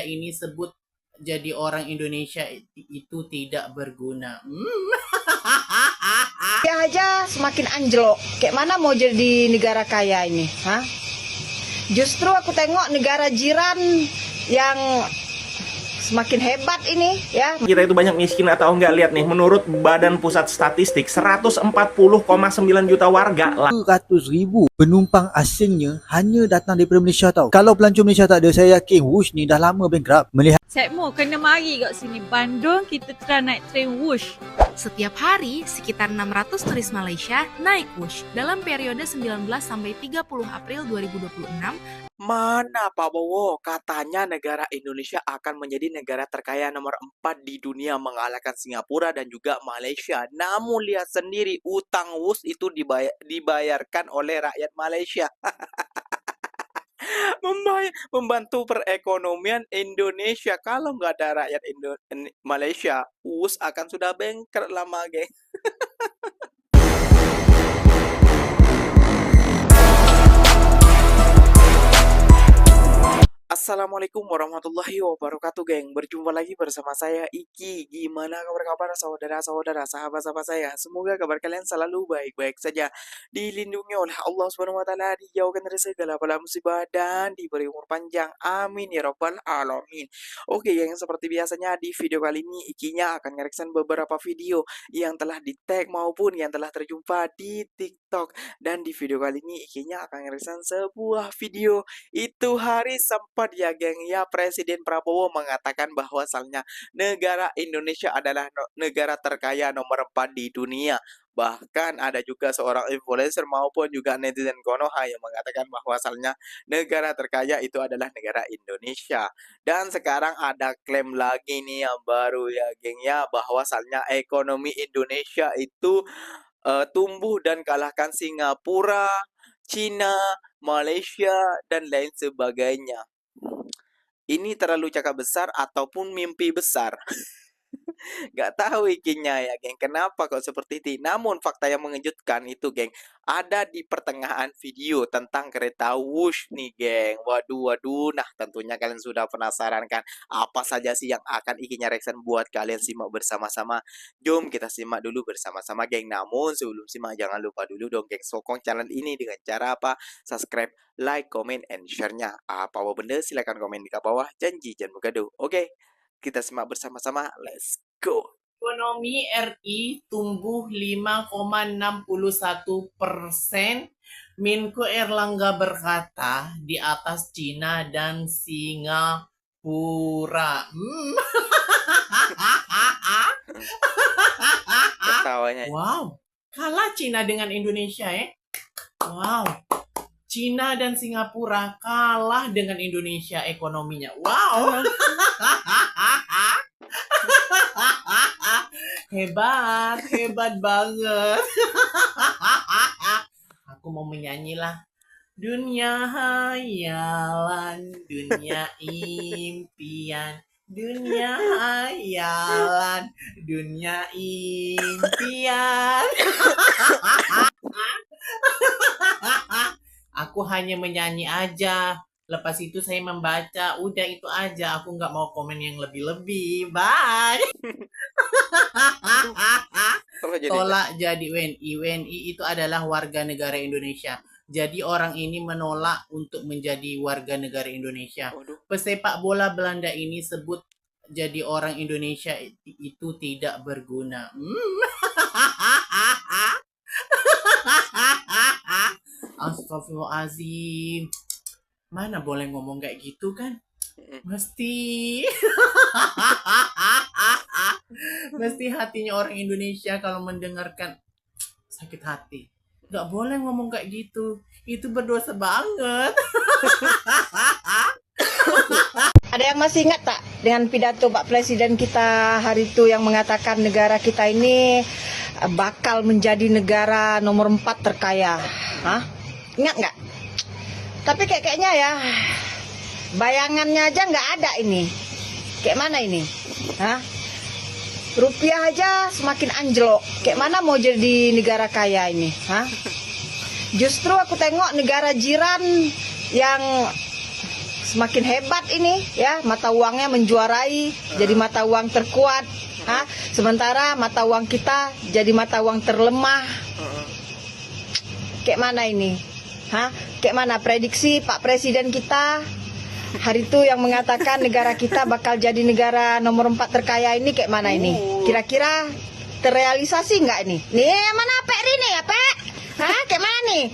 Ini sebut jadi orang Indonesia itu tidak berguna. Ya aja semakin anjlok. Kayak mana mau jadi negara kaya ini? Hah? Justru aku tengok negara jiran yang semakin hebat ini, ya. Kita itu banyak miskin atau enggak, lihat nih, menurut Badan Pusat Statistik 140,9 juta warga 100,000 penumpang asingnya hanya datang daripada Malaysia tau. Kalau pelancong Malaysia tak ada, saya yakin Wush ni dah lama bankrupt. Melihat Cikmu kena mari kat sini Bandung, kita try naik train Wush. Setiap hari, sekitar 600 turis Malaysia naik Wush. Dalam periode 19 sampai 30 April 2026, Mana Pak Bowo? Katanya negara Indonesia akan menjadi negara terkaya nomor 4 di dunia mengalahkan Singapura dan juga Malaysia. Namun lihat sendiri utang WUS itu dibayarkan oleh rakyat Malaysia. Membantu perekonomian Indonesia. Kalau nggak ada rakyat Malaysia, WUS akan sudah bangkrut lama, geng. Assalamualaikum warahmatullahi wabarakatuh, geng. Berjumpa lagi bersama saya Iki. Gimana kabar saudara-saudara, sahabat-sahabat saya? Semoga kabar kalian selalu baik-baik saja, dilindungi oleh Allah Subhanahu wa taala, dijauhkan dari segala bala musibah dan diberi umur panjang. Amin ya rabbal alamin. Oke, geng, seperti biasanya di video kali ini Ikinya akan ngereksan beberapa video yang telah di-tag maupun yang telah terjumpa di TikTok. Dan di video kali ini Ikinya akan ngereksan sebuah video. Itu hari sempat ya, geng, ya, Presiden Prabowo mengatakan bahwasannya negara Indonesia adalah negara terkaya nomor 4 di dunia. Bahkan ada juga seorang influencer maupun juga netizen Konoha yang mengatakan bahwasannya negara terkaya itu adalah negara Indonesia. Dan sekarang ada klaim lagi nih yang baru ya, geng, ya, bahwasannya ekonomi Indonesia itu tumbuh dan kalahkan Singapura, Cina, Malaysia, dan lain sebagainya. Ini terlalu cakap besar ataupun mimpi besar? Gak tahu Ikinya ya, geng, kenapa kok seperti itu. Namun fakta yang mengejutkan itu, geng, ada di pertengahan video tentang kereta Wush nih, geng. Waduh, nah tentunya kalian sudah penasaran kan apa saja sih yang akan Ikinya reaction buat kalian simak bersama-sama. Jom kita simak dulu bersama-sama, geng. Namun sebelum simak jangan lupa dulu dong, geng, sokong channel ini dengan cara apa? Subscribe, like, comment, and share-nya. Apa benda silahkan komen di bawah. Janji jangan bergaduh. Oke, kita simak bersama-sama. Let's go. Ekonomi RI tumbuh 5,61%. Menko Erlangga berkata di atas Cina dan Singapura. Ketawanya. Wow, kalah Cina dengan Indonesia ya. Wow, Cina dan Singapura kalah dengan Indonesia ekonominya. Wow. Hebat banget. Aku mau menyanyi lah. Dunia hayalan, dunia impian. Dunia hayalan, dunia impian. Aku hanya menyanyi aja. Lepas itu saya membaca. Udah itu aja. Aku nggak mau komen yang lebih-lebih. Bye. Tolak jadi WNI. WNI itu adalah warga negara Indonesia. Jadi orang ini menolak untuk menjadi warga negara Indonesia. Pesepak bola Belanda ini sebut jadi orang Indonesia itu tidak berguna. Astagfirullahaladzim. Mana boleh ngomong kayak gitu kan? Mesti hatinya orang Indonesia kalau mendengarkan sakit hati. Gak boleh ngomong kayak gitu. Itu berdosa banget. Ada yang masih ingat tak dengan pidato Pak Presiden kita hari itu yang mengatakan negara kita ini bakal menjadi negara nomor 4 terkaya? Hah? Ingat nggak? Tapi kayaknya ya bayangannya aja nggak ada ini. Kayak mana ini? Hah? Rupiah aja semakin anjlok. Kayak mana mau jadi negara kaya ini? Hah? Justru aku tengok negara jiran yang semakin hebat ini ya, mata uangnya menjuarai, jadi mata uang terkuat. Sementara mata uang kita jadi mata uang terlemah. Kayak mana ini? Kayak mana prediksi Pak Presiden kita hari itu yang mengatakan negara kita bakal jadi negara nomor 4 terkaya ini, kayak mana ini? Kira-kira terrealisasi nggak ini? Nih mana Pek ini ya Pek? Kayak mana nih?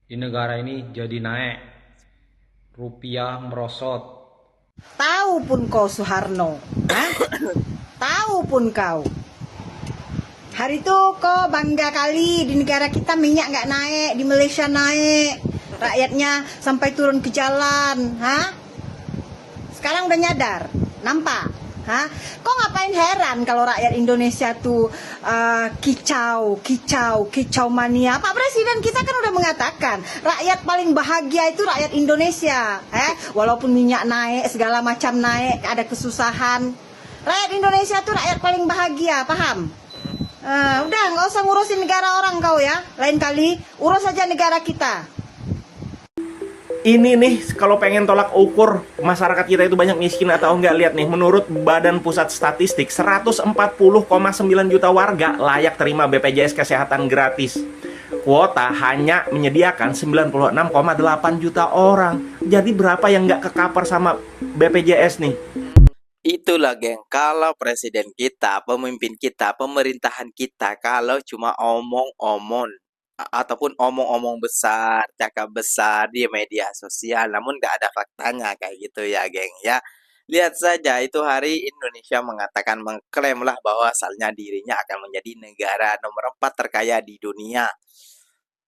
Di negara ini jadi naik, rupiah merosot. Tahu pun kau Soeharno, tahu pun kau. Hari itu kau bangga kali di negara kita minyak nggak naik, di Malaysia naik, rakyatnya sampai turun ke jalan. Sekarang udah nyadar, nampak? Kok ngapain heran kalau rakyat Indonesia tuh kicau mania? Pak Presiden kita kan udah mengatakan rakyat paling bahagia itu rakyat Indonesia. Walaupun minyak naik, segala macam naik, ada kesusahan, rakyat Indonesia tuh rakyat paling bahagia, paham? Udah nggak usah ngurusin negara orang kau ya. Lain kali urus aja negara kita. Ini nih, kalau pengen tolak ukur masyarakat kita itu banyak miskin atau enggak, lihat nih, menurut Badan Pusat Statistik 140,9 juta warga layak terima BPJS Kesehatan gratis. Kuota hanya menyediakan 96,8 juta orang. Jadi berapa yang nggak ke-cover sama BPJS nih? Itulah geng, kalau presiden kita, pemimpin kita, pemerintahan kita, kalau cuma omong-omong ataupun omong-omong besar, cakap besar di media sosial, namun nggak ada faktanya kayak gitu ya geng ya. Lihat saja itu hari Indonesia mengatakan, mengklaimlah bahwa asalnya dirinya akan menjadi negara nomor 4 terkaya di dunia,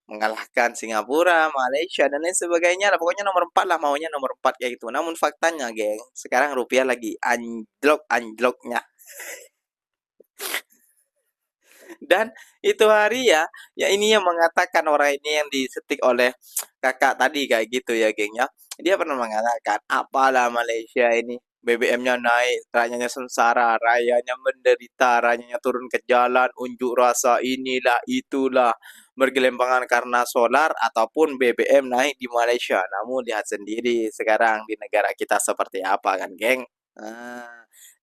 mengalahkan Singapura, Malaysia dan lain sebagainya lah. Pokoknya nomor 4 lah, maunya nomor 4 kayak gitu. Namun faktanya geng, sekarang rupiah lagi anjlok-anjloknya. Dan itu hari ya ini yang mengatakan, orang ini yang disetik oleh kakak tadi kayak gitu ya geng ya. Dia pernah mengatakan, apalah Malaysia ini, BBM-nya naik, rakyatnya sengsara, rakyatnya menderita, rakyatnya turun ke jalan, unjuk rasa inilah itulah, bergelimpangan karena solar ataupun BBM naik di Malaysia. Namun lihat sendiri sekarang di negara kita seperti apa kan geng.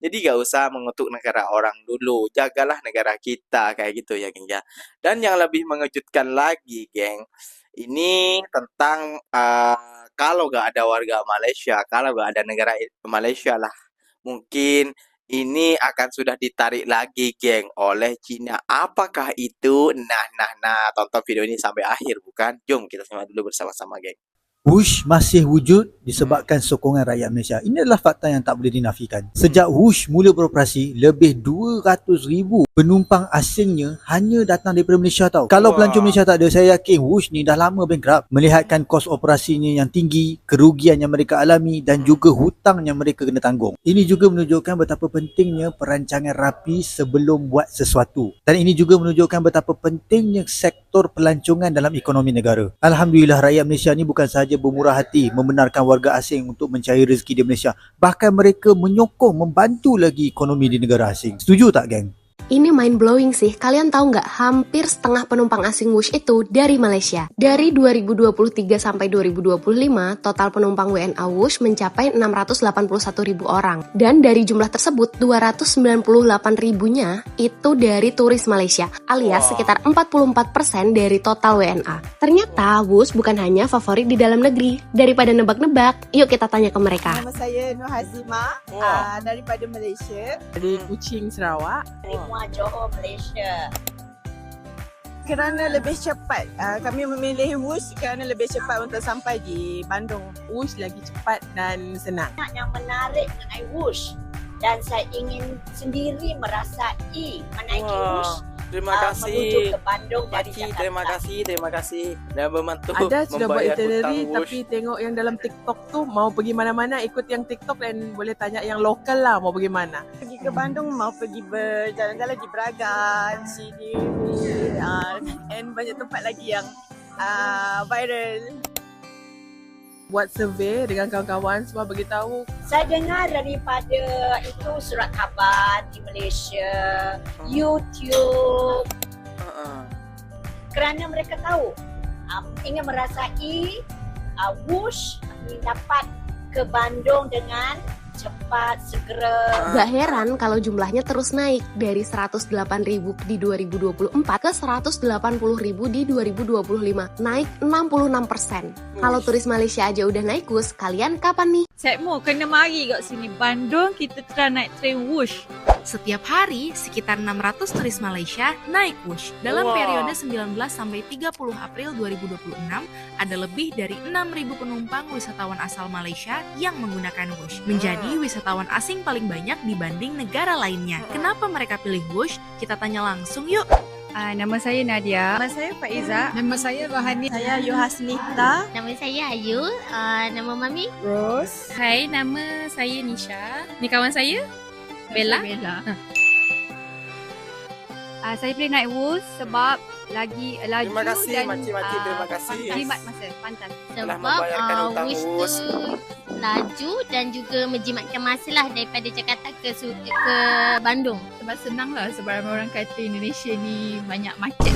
Jadi gak usah mengutuk negara orang dulu, jagalah negara kita kayak gitu ya geng ya. Dan yang lebih mengejutkan lagi geng, ini tentang kalau gak ada warga Malaysia, kalau gak ada negara Malaysia lah, mungkin ini akan sudah ditarik lagi geng oleh Cina. Apakah itu? Nah, tonton video ini sampai akhir bukan? Jom kita simak dulu bersama-sama geng. WUSH masih wujud disebabkan sokongan rakyat Malaysia. Ini adalah fakta yang tak boleh dinafikan. Sejak WUSH mula beroperasi, lebih 200,000 penumpang asingnya hanya datang daripada Malaysia tau. Kalau pelancong Malaysia tak ada, saya yakin WUSH ni dah lama bankrupt. Melihatkan kos operasinya yang tinggi, kerugian yang mereka alami dan juga hutang yang mereka kena tanggung. Ini juga menunjukkan betapa pentingnya perancangan rapi sebelum buat sesuatu. Dan ini juga menunjukkan betapa pentingnya sektor pelancongan dalam ekonomi negara. Alhamdulillah, rakyat Malaysia ni bukan sahaja bermurah hati membenarkan warga asing untuk mencari rezeki di Malaysia, bahkan mereka menyokong, membantu lagi ekonomi di negara asing. Setuju tak geng? Ini mind blowing sih, kalian tahu nggak, hampir setengah penumpang asing WUSH itu dari Malaysia. Dari 2023 sampai 2025, total penumpang WNA WUSH mencapai 681.000 orang. Dan dari jumlah tersebut, 298.000-nya itu dari turis Malaysia, alias sekitar 44% dari total WNA. Ternyata WUSH bukan hanya favorit di dalam negeri. Daripada nebak-nebak, yuk kita tanya ke mereka. Nama saya Nur Hazimah, daripada Malaysia. Dari Kuching, Sarawak. Johor, Malaysia. Kerana lebih cepat, kami memilih WUSH kerana lebih cepat untuk sampai di Bandung. WUSH lagi cepat dan senang. Yang menarik mengenai WUSH, dan saya ingin sendiri merasai menaiki WUSH. Terima kasih menuju ke Bandung dari Jakarta. Terima kasih dah membantu. Ada sudah buat itinerary, tapi tengok yang dalam TikTok tu mau pergi mana-mana ikut yang TikTok, dan boleh tanya yang lokal lah mau pergi mana. Pergi ke Bandung, mau pergi berjalan-jalan di Braga, sini, and banyak tempat lagi yang viral. Buat survey dengan kawan-kawan, semua beritahu. Saya dengar daripada itu surat khabar di Malaysia, YouTube, kerana mereka tahu ingin merasai WUSH dapat ke Bandung dengan cepat, segera. Gak heran kalau jumlahnya terus naik dari 108.000 di 2024 ke 180.000 di 2025, naik 66%. Kalau turis Malaysia aja udah naik Wush, kalian kapan nih? Cik Mo kena mari kat sini. Bandung kita try naik train Wush. Setiap hari, sekitar 600 turis Malaysia naik Wush. Dalam periode 19 sampai 30 April 2026, ada lebih dari 6.000 penumpang wisatawan asal Malaysia yang menggunakan Wush. Menjadi wisatawan asing paling banyak dibanding negara lainnya. Kenapa mereka pilih Wush? Kita tanya langsung yuk. Nama saya Nadia. Nama saya Faiza. Nama saya Rohani. Saya Yohasnita. Nama saya Ayu. Nama Mami Rose. Hai, nama saya Nisha. Ni kawan saya Bella. Saya pilih naik Wush sebab lagi laju Terima kasih, dan makcik-makcik, terima kasih. jimat masa pantas. Telah sebab membayarkan hutang Wush Wush. tu laju dan juga menjimatkan masa lah daripada Jakarta ke Bandung. Sebab senang lah sebab ramai orang kata Indonesia ni banyak macet.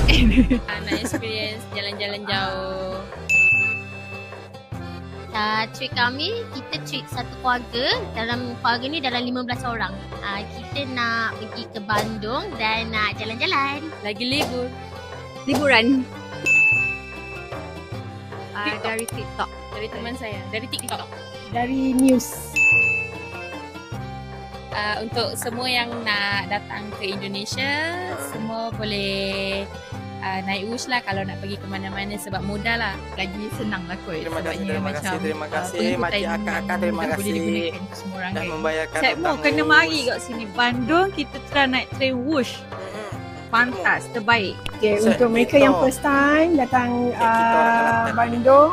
Nak experience jalan-jalan jauh. Trip kami, kita trip satu keluarga. Dalam keluarga ni dalam 15 orang. Kita nak pergi ke Bandung dan nak jalan-jalan. Lagi liburan. Dari TikTok. Dari teman saya, dari TikTok. Dari news. Untuk semua yang nak datang ke Indonesia, semua boleh naik Wush lah kalau nak pergi ke mana-mana sebab mudah lah. Lagi senang lah kot. Terima kasih, terima kasih, terima kasih. pengikutan Makcik akak-akak, terima yang boleh kasih. digunakan untuk semua orang Dah kan. membayarkan Cik Mo hutang kena Wush. mari kat sini. Bandung kita try naik train Wush. Pantas, terbaik. Okay, Set untuk mereka TikTok. yang first time datang kita orang Kelantan. Bandung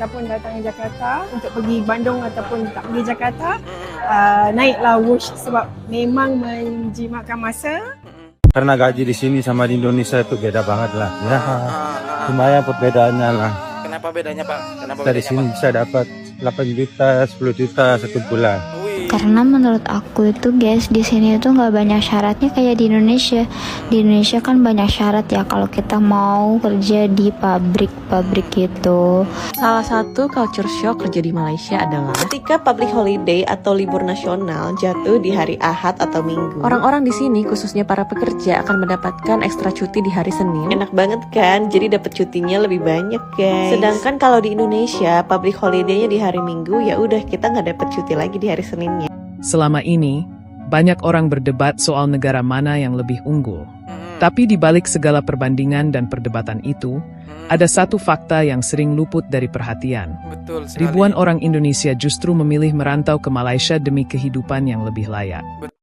ataupun datang Jakarta untuk pergi Bandung ataupun tak pergi Jakarta, naiklah Wush sebab memang menjimatkan masa. Karena gaji di sini sama di Indonesia itu beda banget lah. Ya, lumayan perbedaannya lah. Kenapa bedanya Pak? Kenapa Kita di bedanya sini Pak? bisa dapat 8 juta, 10 juta satu bulan. Karena menurut aku itu guys, di sini itu nggak banyak syaratnya kayak di Indonesia. Di Indonesia kan banyak syarat ya kalau kita mau kerja di pabrik-pabrik gitu. Salah satu culture shock kerja di Malaysia adalah ketika public holiday atau libur nasional jatuh di hari Ahad atau Minggu. Orang-orang di sini, khususnya para pekerja, akan mendapatkan ekstra cuti di hari Senin. Enak banget kan? Jadi dapat cutinya lebih banyak guys. Sedangkan kalau di Indonesia, public holiday-nya di hari Minggu, ya udah kita nggak dapat cuti lagi di hari Seninnya. Selama ini, banyak orang berdebat soal negara mana yang lebih unggul. Tapi di balik segala perbandingan dan perdebatan itu, ada satu fakta yang sering luput dari perhatian. Betul sekali. Ribuan orang Indonesia justru memilih merantau ke Malaysia demi kehidupan yang lebih layak.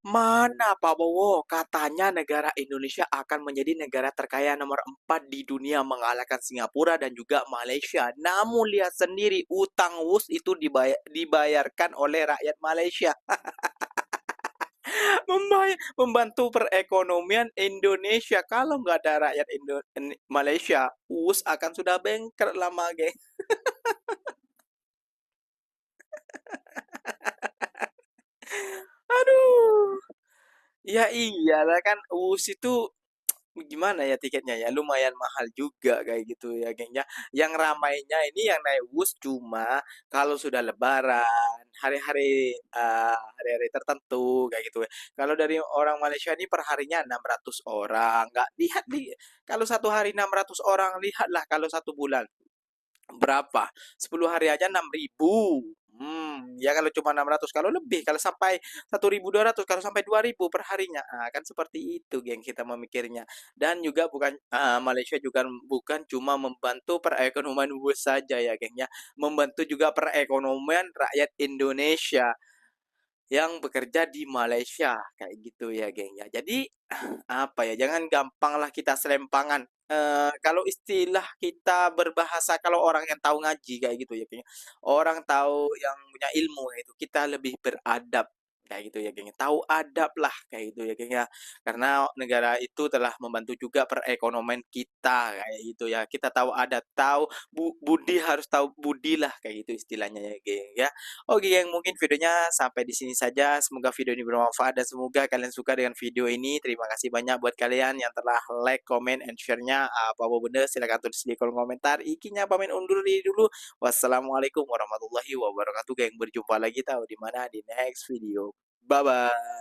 Mana Pak Bowo? Katanya negara Indonesia akan menjadi negara terkaya nomor 4 di dunia mengalahkan Singapura dan juga Malaysia. Namun lihat sendiri utang Wush itu dibayarkan oleh rakyat Malaysia. Membantu perekonomian Indonesia. Kalau nggak ada rakyat Malaysia, Wush akan sudah bangkrut lama, geng. Aduh. Ya iyalah kan Wush itu gimana ya tiketnya ya lumayan mahal juga kayak gitu ya geng ya. Yang ramainya ini yang naik Wush cuma kalau sudah lebaran, hari-hari hari-hari tertentu kayak gitu ya. Kalau dari orang Malaysia ini perharinya 600 orang. Nggak lihat kalau satu hari 600 orang, lihatlah kalau satu bulan berapa? 10 hari aja 6.000. Ya kalau cuma 600, kalau lebih, kalau sampai 1.200, kalau sampai 2.000 per harinya. Kan seperti itu geng kita memikirnya. Dan juga Malaysia juga bukan cuma membantu perekonomian Wush saja ya geng ya. Membantu juga perekonomian rakyat Indonesia yang bekerja di Malaysia kayak gitu ya geng ya. Jadi apa ya, jangan gampanglah kita selempangan. Kalau istilah kita berbahasa, kalau orang yang tahu ngaji kayak gitu ya geng. Orang tahu yang punya ilmu itu kita lebih beradab kayak gitu ya geng, tahu adab lah kayak gitu ya geng ya, karena negara itu telah membantu juga perekonomian kita kayak gitu ya, kita tahu adab, tahu budi, harus tahu budi lah kayak gitu istilahnya ya geng ya. Oke geng, mungkin videonya sampai di sini saja, semoga video ini bermanfaat dan semoga kalian suka dengan video ini. Terima kasih banyak buat kalian yang telah like, comment, and share-nya. Apa-apa benda silahkan tulis di kolom komentar. Ikinya pamit undur diri dulu. Wassalamualaikum warahmatullahi wabarakatuh geng, berjumpa lagi tahu di mana di next video. Bye bye.